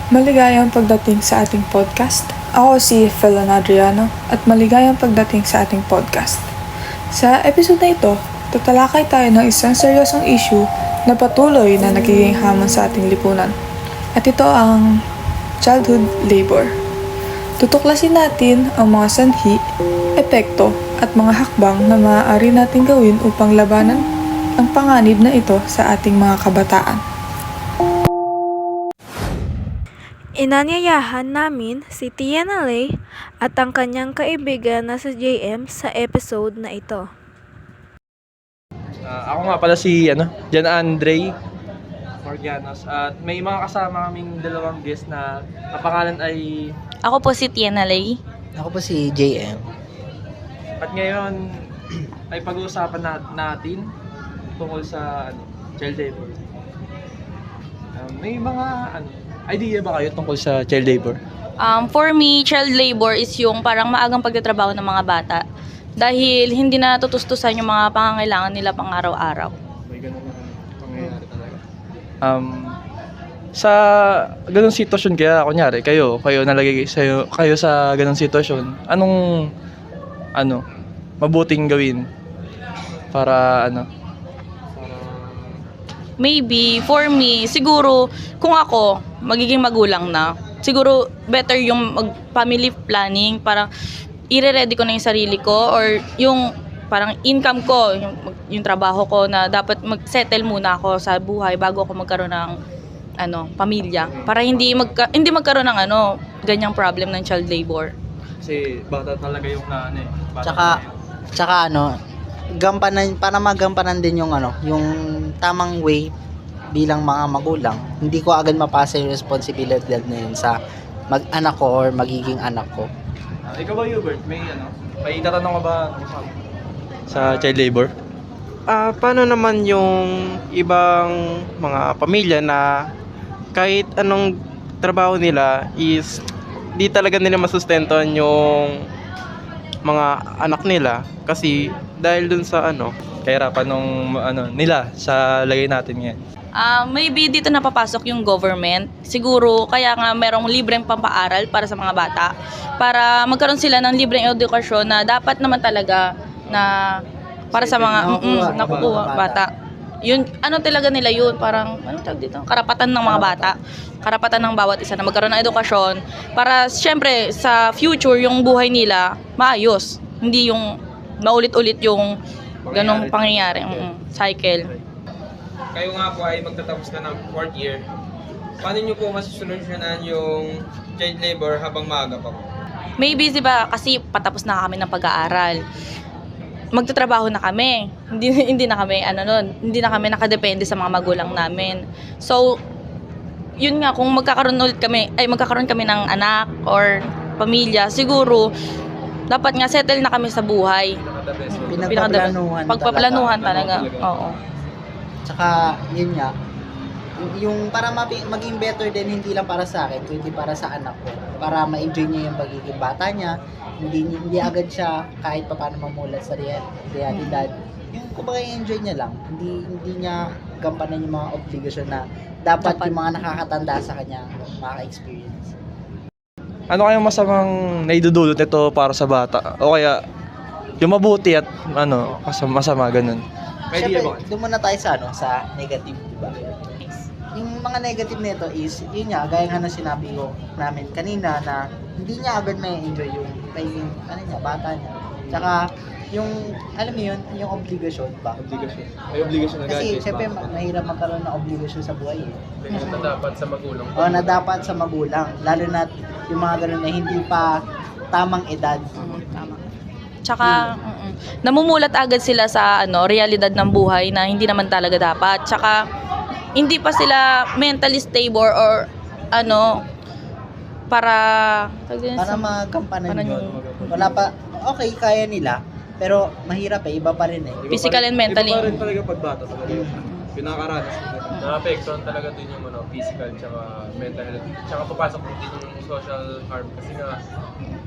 Maligayang pagdating sa ating podcast. Ako si Felon Adriano at maligayang pagdating sa ating podcast. Sa episode na ito, tatalakay tayo ng isang seryosong issue na patuloy na nagiging hamon sa ating lipunan. At ito ang childhood labor. Tutuklasin natin ang mga sanhi, epekto at mga hakbang na maaari nating gawin upang labanan ang panganib na ito sa ating mga kabataan. Inanyayahan namin si TNLA at ang kanyang kaibigan na si JM sa episode na ito. Ako nga pala si Jan Andre Morganos at may mga kasama kaming dalawang guest na pangalan ay Ako po si TNLA. Ako po si JM. at ngayon ay pag-uusapan natin tungkol sa child labor. May mga idea ba kayo tungkol sa child labor? For me, child labor is yung parang maagang pagtatrabaho ng mga bata dahil hindi na tutustusan yung mga pangangailangan nila pang araw-araw. May ganun na pangyayari talaga. Sa ganung sitwasyon kaya kunyari kayo nalagay kayo sa ganung sitwasyon, anong mabuting gawin para Maybe, for me, siguro, kung ako, magiging magulang na, siguro better yung mag-family planning, parang ire-ready ko na yung sarili ko or yung parang income ko, yung trabaho ko na dapat mag-settle muna ako sa buhay bago ako magkaroon ng pamilya para hindi magkaroon ng ganyang problem ng child labor. Kasi bata talaga yung bata Tsaka gampanan para magampanan din yung yung tamang way bilang mga magulang. Hindi ko agad mapasa yung responsibilidad na yun sa mag-anak ko or magiging anak ko. Ikaw ba, Hubert? May tatanong ka ba sa child labor? Paano naman yung ibang mga pamilya na kahit anong trabaho nila is di talaga nila masustentuhan yung mga anak nila kasi dahil dun sa Kahirapan nung nila sa lagay natin ngayon. Maybe dito napapasok yung government. Siguro kaya nga merong libreng pampaaral para sa mga bata para magkaroon sila ng libreng edukasyon na dapat naman talaga na para sa mga nakukuha bata. Yun talaga nila yun, parang tawag dito? Karapatan ng mga bata. Karapatan ng bawat isa na magkaroon ng edukasyon para syempre sa future yung buhay nila maayos. Hindi yung maulit-ulit yung ganong pangyayari. Cycle. Kayo nga po ay magtatapos na ng 4th year. Paano nyo po masusolusyonan yung child labor habang maaga pa po? Maybe diba kasi patapos na kami ng pag-aaral. Magtatrabaho na kami. Hindi na kami hindi na kami nakadepende sa mga magulang namin. So yun nga kung magkakaroon kami ng anak or pamilya, siguro dapat nga settle na kami sa buhay. Pagpaplanuhan talaga. Oo. Tsaka yun nga, yung para maging better din hindi lang para sa akin, kundi para sa anak ko. Para ma-enjoy niya yung pagiging bata niya, hindi agad siya kahit paano mamulat sa realidad. Yung kumbaga enjoy niya lang, hindi niya gampanan yung mga obligasyon na dapat yung mga nakakatanda sa kanya maka-experience. Ano kayang masamang naidudulot nito para sa bata? O kaya yung mabuti at masama ganun? Siyempre, doon muna tayo sa negative, di ba? Yung mga negative nito is, yun nga, gaya nga na sinabi ko namin kanina na hindi niya agad may enjoy yung pagiging, bata niya. Tsaka, yung, alam mo yun, yung obligasyon ba? May obligasyon na Kasi, siyempre, mahirap magkaroon ng obligasyon sa buhay eh. na dapat sa magulang. Na dapat sa magulang. Lalo na yung mga ganun na hindi pa tamang edad. Tama. Tsaka namumulat agad sila sa realidad ng buhay na hindi naman talaga dapat. Tsaka hindi pa sila mentally stable or para magampanan yun. Wala pa, okay, kaya nila. Pero mahirap iba pa rin eh. Physical and mentally. Iba pa rin talaga pag bata talaga. Pinakaranas. Na-apektuhan talaga din yung physical tsaka mental health. Tsaka papasok din yung social harm kasi nga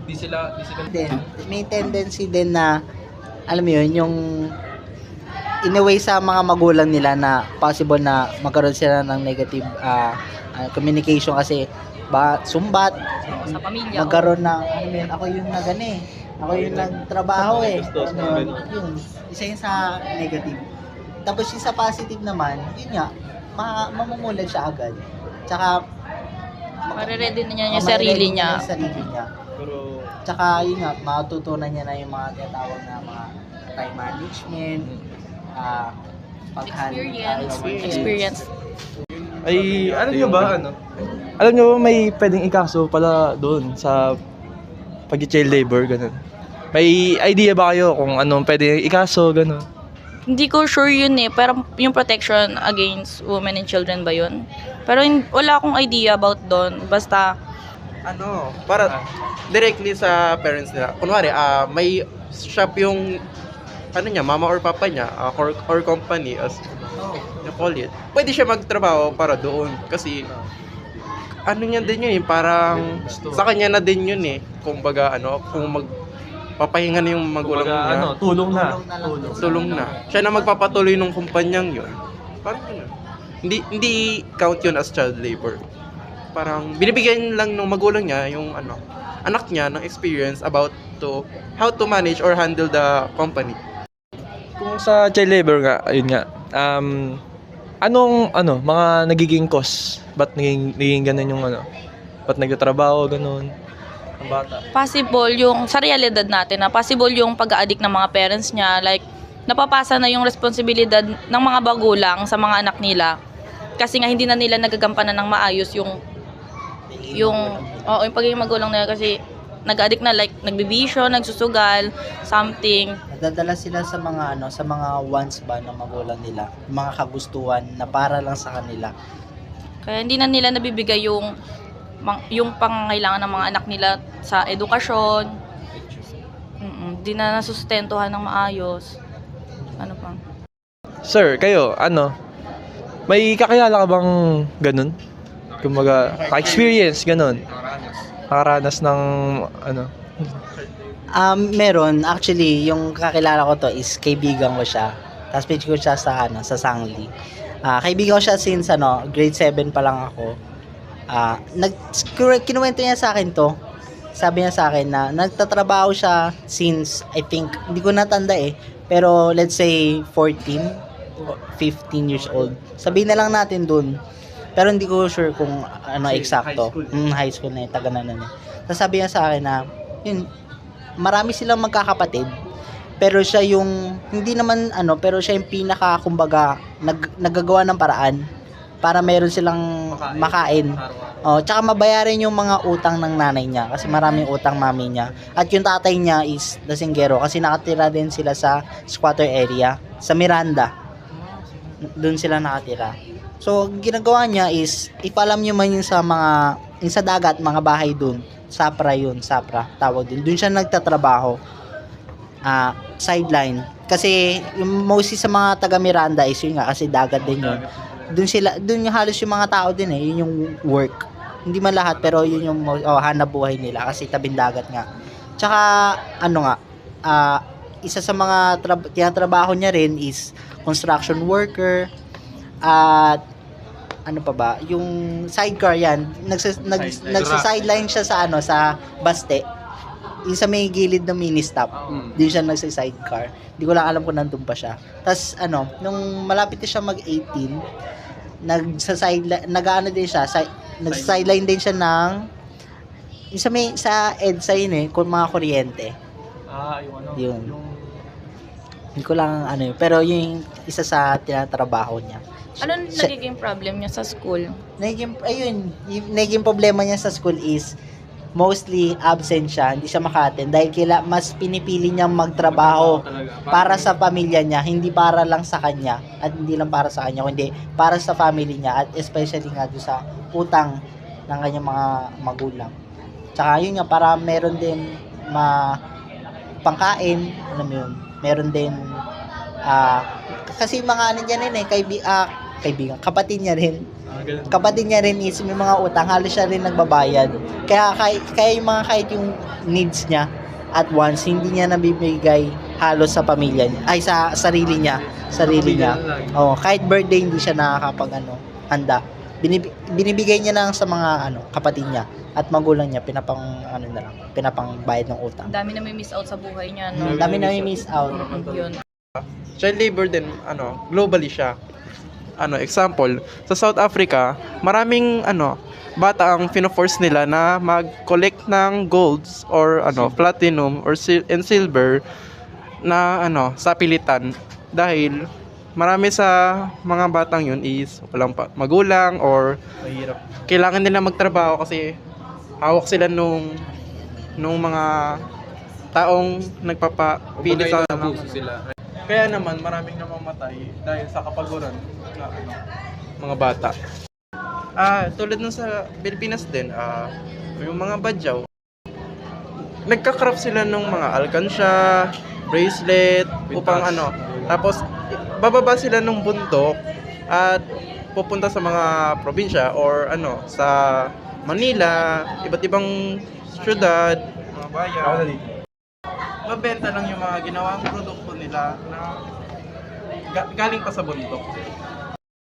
di sila Then, may tendency din na alam mo yun, yung in a way sa mga magulang nila na possible na magkaroon sila ng negative communication kasi sumbat, Sa pamilya. magkaroon ng, ano yun, ako yung ako yung nagtrabaho Gastos, Ano yun, ganun. yun, isa yun sa negative. Tapos yung sa positive naman, yun nga, mamumulan siya agad. Tsaka, Mariready na niya yung maririnig sarili niya niya. yung sarili niya. Pero, Tsaka yun nga, matutunan niya na yung mga tinatawag na mga time management, Experience. ay, alam nyo ba, alam nyo ba may pwedeng ikaso pala doon sa pag-child labor, ganun? May idea ba kayo kung anong pwedeng ikaso, ganun? Hindi ko sure yun pero yung protection against women and children ba yun? Pero wala akong idea about doon. Basta, Para directly sa parents nila. Kunwari, may shop yung mama or papa niya, or company as you call it. Pwede siya magtrabaho para doon kasi niya din yun parang sa kanya na din yun kumbaga kung magpapahinga na yung magulang niya, Tulong na. tulong na. Siya na magpapatuloy ng kumpanyang yun. Parang yun. Hindi count yun as child labor. Parang binibigyan lang ng magulang niya yung anak niya ng experience about to how to manage or handle the company. Kung sa child labor nga, ayun nga, anong mga nagiging cause? Ba't naging ganun yung ba't nagtatrabaho, ganun? Ang bata. possible yung, sa realidad natin, possible yung pag-a-addict ng mga parents niya. Like, napapasa na yung responsibilidad ng mga magulang sa mga anak nila. Kasi nga, hindi na nila nagagampanan ng maayos yung pagiging magulang nila kasi nag-addict na, like nagbibisyo, nagsusugal, something. Nadadala sila sa mga wants ba ng magulang nila, mga kagustuhan na para lang sa kanila. Kaya hindi na nila nabibigay yung pangangailangan ng mga anak nila sa edukasyon. Hindi na nasustentuhan ng maayos. Ano pang? Sir, kayo, may kakilala ka bang ganun? Kumbaga, ka-experience, ganun? Nakaranas ng, Meron, actually, yung kakilala ko to is kaibigan ko siya. Tapos page ko siya sa Sangli. Kaibigan ko siya since grade 7 pa lang ako. Kinuwento niya sa akin to. Sabi niya sa akin na nagtatrabaho siya since, I think, hindi ko natanda pero let's say 14 or 15 years old. Sabihin na lang natin dun. Pero hindi ko sure kung eksakto. High school na taga na nun. Tapos sabi niya sa akin na, yun, marami silang magkakapatid. Pero siya yung, hindi naman pero siya yung pinaka, kumbaga, naggagawa ng paraan para meron silang makain. Tsaka mabayaran yung mga utang ng nanay niya kasi maraming utang mami niya. At yung tatay niya is lasinggero kasi nakatira din sila sa squatter area, sa Miranda. Doon sila nakatira. So, ginagawa niya is, ipalam niyo man yung sa dagat, mga bahay doon. Sapra, tawag din. Doon siya nagtatrabaho. Sideline. Kasi, yung mostly sa mga taga Miranda is yun nga, kasi dagat din yun. Doon yung halos yung mga tao din yun yung work. Hindi man lahat, pero yun yung hanap buhay nila, kasi tabing dagat nga. Tsaka, isa sa mga tinatrabaho niya rin is construction worker, at ano pa ba, yung sidecar yan, nagsa-sideline siya sa sa Baste, yung sa may gilid ng mini stop, din siya nagsa-sidecar. Hindi ko lang alam kung nandun pa siya. Tapos nung malapit na siya mag-18, nagsa-sideline din siya ng yung sa EDSA yun kung mga kuryente. Yun. Hindi ko lang pero yung isa sa tinatrabaho niya. Ano nagiging problem niya sa school? Naging problema niya sa school is mostly absent siya, hindi siya maka-attend dahil mas pinipili niyang magtrabaho para sa pamilya niya, hindi para lang sa kanya, at hindi lang para sa kanya kundi para sa family niya, at especially nga doon sa utang ng kanyang mga magulang. Tsaka yun nga, para meron din pangkain, alam mo yun, meron din kasi mga kaibigan, kapatid niya rin is may mga utang, halos siya rin nagbabayad. Kaya yung kahit yung needs niya at once, hindi niya nabibigay halos sa pamilya niya, ay sa sarili niya. Kahit birthday hindi siya nakakapag handa. binibigay niya lang sa mga kapatid niya at magulang niya, pinapang bayad ng utang. Ang dami na may miss out sa buhay niya, no? Ang dami na may miss out. Yun. Child labor din, globally siya. Example, sa South Africa, maraming bata ang fino-force nila na mag-collect ng golds or platinum or and silver na sa pilitan dahil marami sa mga batang yun is walang magulang or Mahirap. kailangan nila magtrabaho kasi hawak sila nung mga taong nagpapapili sa Nabuso sila. kaya naman maraming namamatay dahil sa kapaguran na mga bata. Tulad nun sa Pilipinas din, yung mga badyaw, nagka-craft sila ng mga alkansya, bracelet, upang tapos bababa sila ng bundok at pupunta sa mga probinsya or sa Manila, iba't ibang syudad, mga bayan. Mabenta lang yung mga ginawang produkto nila na galing pa sa bundok.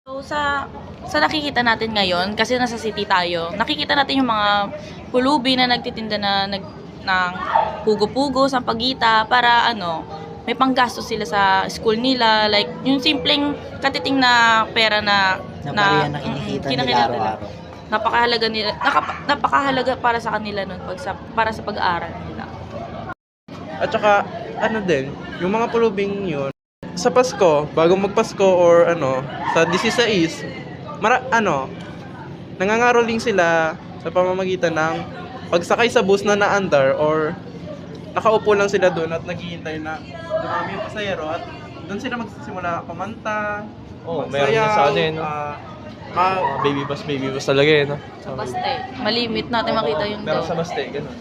So, sa nakikita natin ngayon, kasi nasa city tayo, nakikita natin yung mga pulubi na nagtitinda ng pugo-pugo sa pagita para may panggastos sila sa school nila, like yung simpleng katiting na pera na Na kinikita nila araw-araw. napakahalaga para sa kanila nun para sa pag-aaral nila. At saka, din, yung mga pulubing yun, sa Pasko, bago magpasko or sa 16, nangangaroling sila sa pamamagitan ng pagsakay sa bus na naandar or nakaupo lang sila doon at naghihintay na dumami yung pasahero at doon sila magsisimula kumanta, Meron din sa baby bus talaga no? Sa Baste, malimit natin makita yung Meron daw. sa Baste, ganun.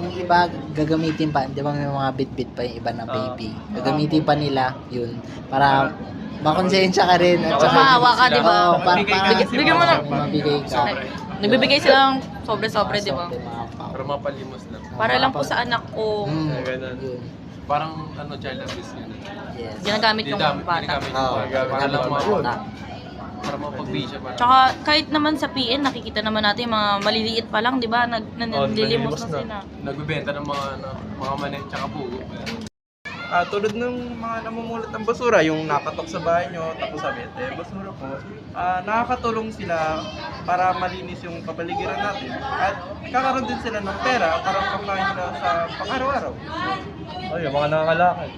Yung iba gagamitin pa, di ba may mga bit-bit pa yung iba na baby. Gagamitin pa nila yun para makonsensya ka rin at saka Mahawa ka, di ba? Oo, Bigyan mo na. mabigay ka. Nagbibigay sila ng sobre-sobre, di ba? Para mapalimos lang. Para lang po sa anak ko, Ganun. Yun. Parang child abuse yun. Yes. ginagamit yung bata. Ginagamit Oo, yung bata. Para lang bata. para mapagbisya para. Tsaka kahit naman sa PN, nakikita naman natin yung mga maliliit pa lang, di ba? Nanlilimos na sila. Nagbebenta ng mga manet tsaka pugo. Tulad ng mga namumulat ng basura, yung nakatok sa bahay nyo, tapos sabi, basura po, nakakatulong sila para malinis yung kapaligiran natin. At kakaroon din sila ng pera para pangkain nila sa pang-araw-araw. Yung mga nangangalakal.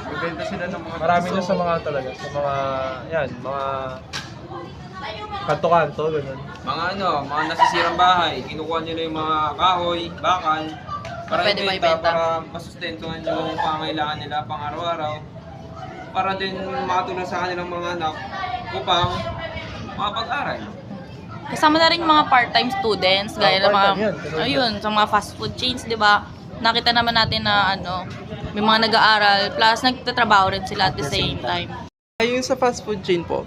Bibenta sila ng mga Marami piso. na sa mga talaga, sa mga, mga kanto-kanto, ganun. Mga nasisirang bahay, kinukuha nila yung mga kahoy, bakal, para Pwede ibenta, maibenta. para masustentuhan yung pangangailangan nila pang araw-araw. Para din makatulong sa kanilang mga anak upang makapag-aral. Kasama na rin yung mga part-time students, gaya ng mga, part-time yan, katulad ayun, sa mga fast food chains, di ba? Nakita naman natin na may mga nag-aaral, plus nagtatrabaho rin sila at the same time. Ayun sa fast food chain po,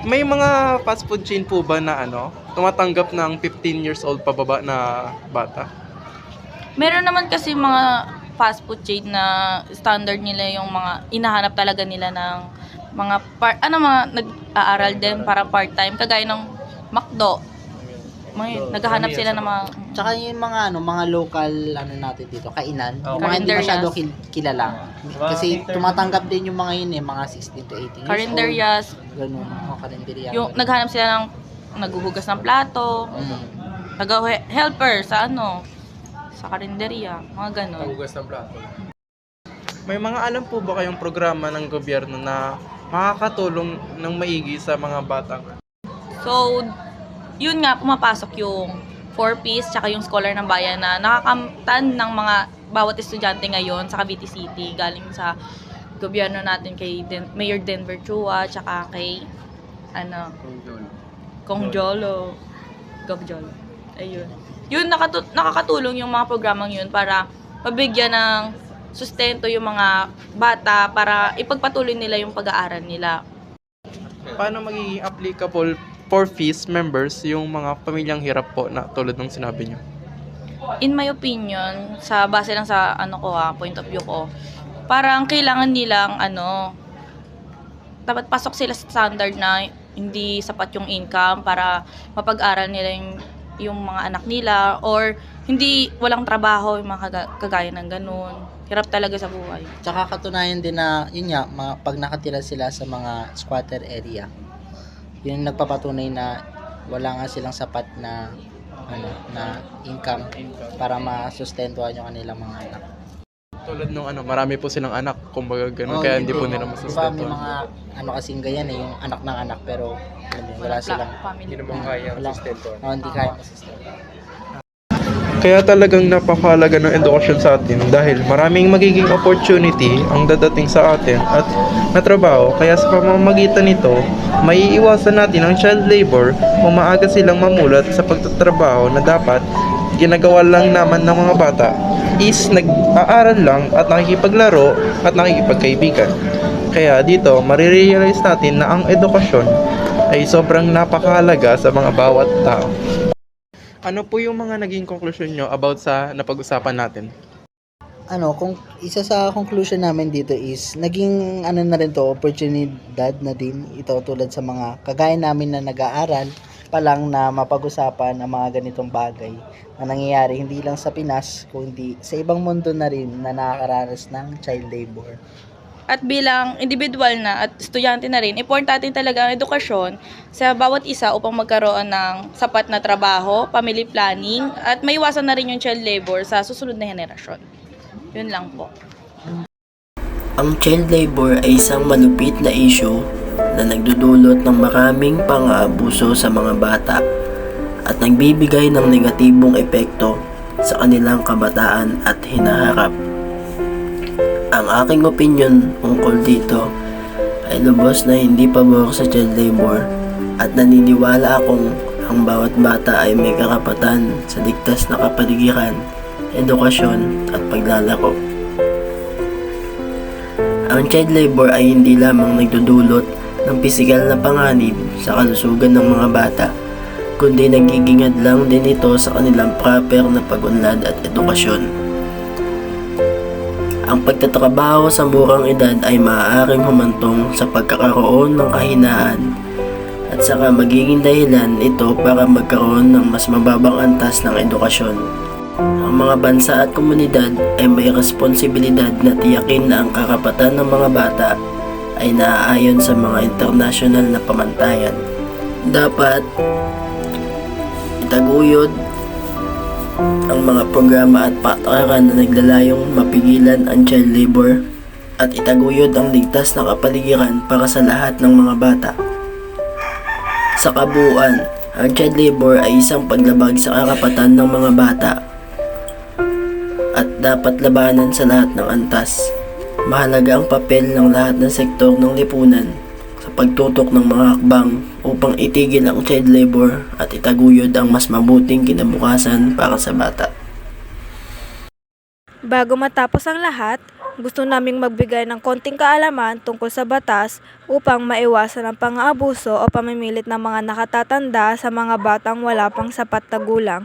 may mga fast food chain po ba na tumatanggap ng 15 years old pababa na bata? Meron naman kasi mga fast food chain na standard nila yung mga inahanap talaga nila ng mga mga nag-aaral din para part-time, kagaya ng McDo. Naghahanap sila ng mga Tsaka yung mga local natin dito, kainan, Oh, yung mga hindi Carinderias. masyado kilala. Kasi tumatanggap din yung mga yun mga 16 to 18 years old. carinderias, Ganun, mga karinderya. yung naghahanap sila ng naghuhugas ng plato, nag-helper sa sa karinderya, mga ganon. Hugas ng plato. May mga alam po ba kayong programa ng gobyerno na makakatulong ng maigi sa mga batang? So, yun nga, pumapasok yung 4Ps tsaka yung Scholar ng Bayan na nakakamtan ng mga bawat estudyante ngayon sa Cavite City galing sa gobyerno natin kay Mayor Denver Chua tsaka kay Kong Jolo. Ayun. Yun, nakakatulong yung mga programang yun para pabigyan ng sustento yung mga bata para ipagpatuloy nila yung pag-aaral nila. Paano magiging applicable for fees members yung mga pamilyang hirap po na tulad ng sinabi nyo? In my opinion, sa base lang sa point of view ko, parang kailangan nilang dapat pasok sila sa standard na hindi sapat yung income para mapag-aral nila yung mga anak nila, or hindi walang trabaho yung mga kagaya ng ganun. Hirap talaga sa buhay. Tsaka katunayan din na, yun nga, pag nakatira sila sa mga squatter area, yun yung nagpapatunay na wala nga silang sapat na income para masustentuhan yung kanilang mga anak. Tulad nung marami po silang anak, kumbaga ganun, kaya hindi po nila Diba may masustentuhan. mga kasing ganyan yung anak ng anak, pero alam mo, wala silang Family. kaya wala, hindi kaya masustentuhan. Kaya talagang napakahalaga ng edukasyon sa atin dahil maraming magiging opportunity ang dadating sa atin at na trabaho. Kaya sa pamamagitan nito, maiiwasan natin ang child labor o maaga silang mamulat sa pagtatrabaho na dapat ginagawa lang naman ng mga bata is nag-aaral lang at nakikipaglaro at nakikipagkaibigan. Kaya dito, marirealize natin na ang edukasyon ay sobrang napakahalaga sa mga bawat tao. Ano po yung mga naging conclusion nyo about sa napag-usapan natin? Kung isa sa conclusion namin dito is naging na rin to, oportunidad na din ito, tulad sa mga kagaya namin na nag-aaral pa lang, na mapag-usapan ang mga ganitong bagay na nangyayari hindi lang sa Pinas kundi sa ibang mundo na rin na nakakaranas ng child labor. At bilang individual na at estudyante na rin, importante talaga ang edukasyon sa bawat isa upang magkaroon ng sapat na trabaho, family planning, at maiwasan na rin yung child labor sa susunod na henerasyon. Yun lang po. Ang child labor ay isang malupit na issue na nagdudulot ng maraming pang-aabuso sa mga bata at nagbibigay ng negatibong epekto sa kanilang kabataan at hinaharap. Ang aking opinyon tungkol dito ay lubos na hindi pabor sa child labor at naniniwala akong ang bawat bata ay may karapatan sa ligtas na kapaligiran, edukasyon at paglalaro. Ang child labor ay hindi lamang nagdudulot ng pisikal na panganib sa kalusugan ng mga bata, kundi nagigingad lang din ito sa kanilang proper na pag-unlad at edukasyon. Ang pagtatrabaho sa murang edad ay maaaring humantong sa pagkakaroon ng kahinaan at saka magiging dahilan ito para magkaroon ng mas mababang antas ng edukasyon. Ang mga bansa at komunidad ay may responsibilidad na tiyakin na ang karapatan ng mga bata ay naaayon sa mga internasyonal na pamantayan. Dapat itaguyod ang mga programa at patakaran na naglalayong mapigilan ang child labor at itaguyod ang ligtas na kapaligiran para sa lahat ng mga bata. Sa kabuuan, ang child labor ay isang paglabag sa karapatan ng mga bata at dapat labanan sa lahat ng antas. Mahalaga ang papel ng lahat ng sektor ng lipunan sa pagtutok ng mga hakbang upang itigil ang child labor at itaguyod ang mas mabuting kinabukasan para sa bata. Bago matapos ang lahat, gusto naming magbigay ng konting kaalaman tungkol sa batas upang maiwasan ang pang-aabuso o pamimilit ng mga nakatatanda sa mga batang wala pang sapat na gulang.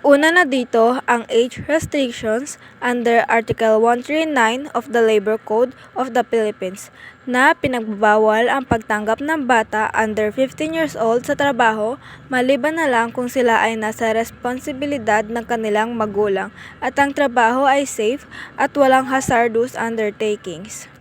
Una na dito ang age restrictions under Article 139 of the Labor Code of the Philippines na pinagbabawal ang pagtanggap ng bata under 15 years old sa trabaho maliban na lang kung sila ay nasa responsibilidad ng kanilang magulang at ang trabaho ay safe at walang hazardous undertakings.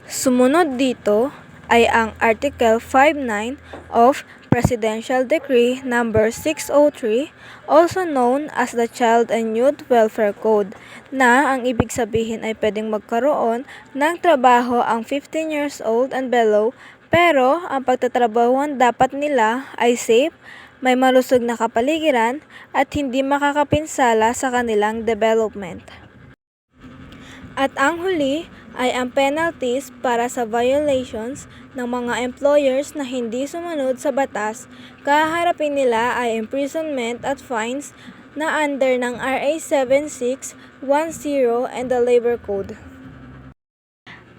Sumunod dito ay ang Article 59 of Presidential Decree Number 603, also known as the Child and Youth Welfare Code, na ang ibig sabihin ay pwedeng magkaroon ng trabaho ang 15 years old and below, pero ang pagtatrabahuan dapat nila ay safe, may malusog na kapaligiran, at hindi makakapinsala sa kanilang development. At ang huli ay ang penalties para sa violations ng mga employers na hindi sumunod sa batas. Kaharapin nila ay imprisonment at fines na under ng RA 7610 and the Labor Code.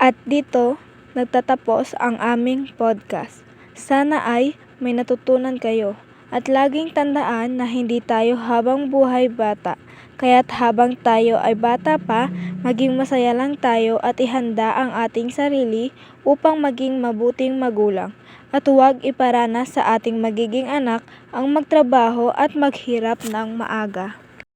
At dito nagtatapos ang aming podcast. Sana ay may natutunan kayo. At laging tandaan na hindi tayo habang buhay bata. Kaya't habang tayo ay bata pa, maging masaya lang tayo at ihanda ang ating sarili upang maging mabuting magulang. At huwag iparanas sa ating magiging anak ang magtrabaho at maghirap ng maaga.